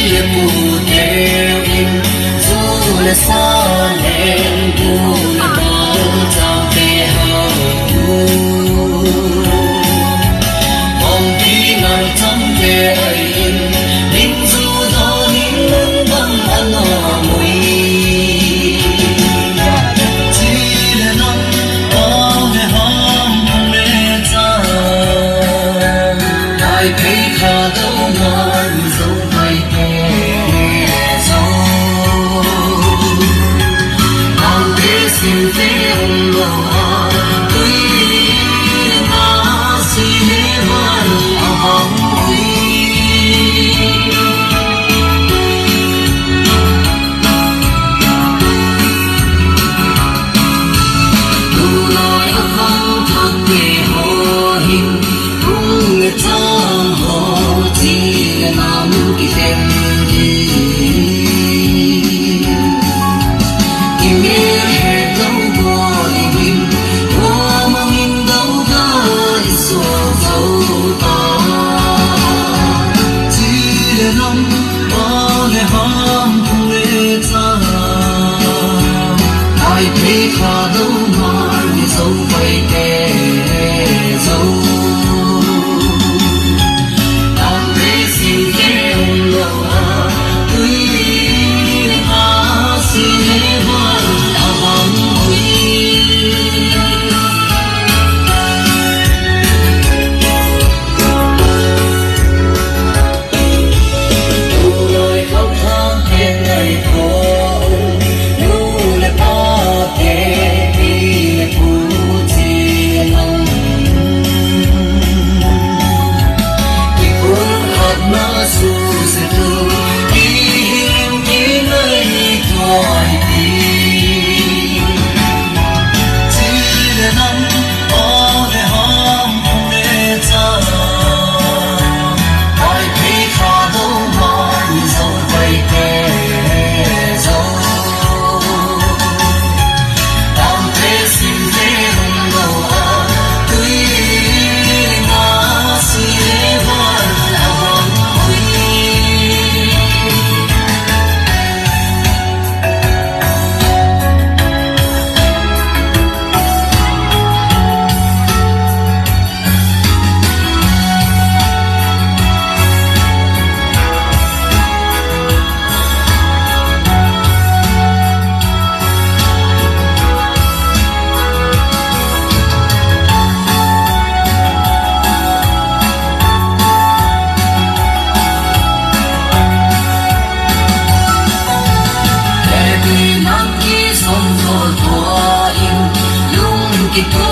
phù theo in dù là xa lên dù là bao trao về hào mong đi ngàn trăm về in linh dù đó linh lớn bằng ăn ở mùi chỉ là năm bao ngày hôm không lẽ ra đại thế khá đâu ngoan dấu tay kề dấu ang thế xin thế ông lo tuy mà xin hết mà hồng khá đâu mà dấu quay kề dấu đang thế xin thế ông lo tuy mà xin hết vẫn là vắng đủ lời khóc than thiên ngày phố que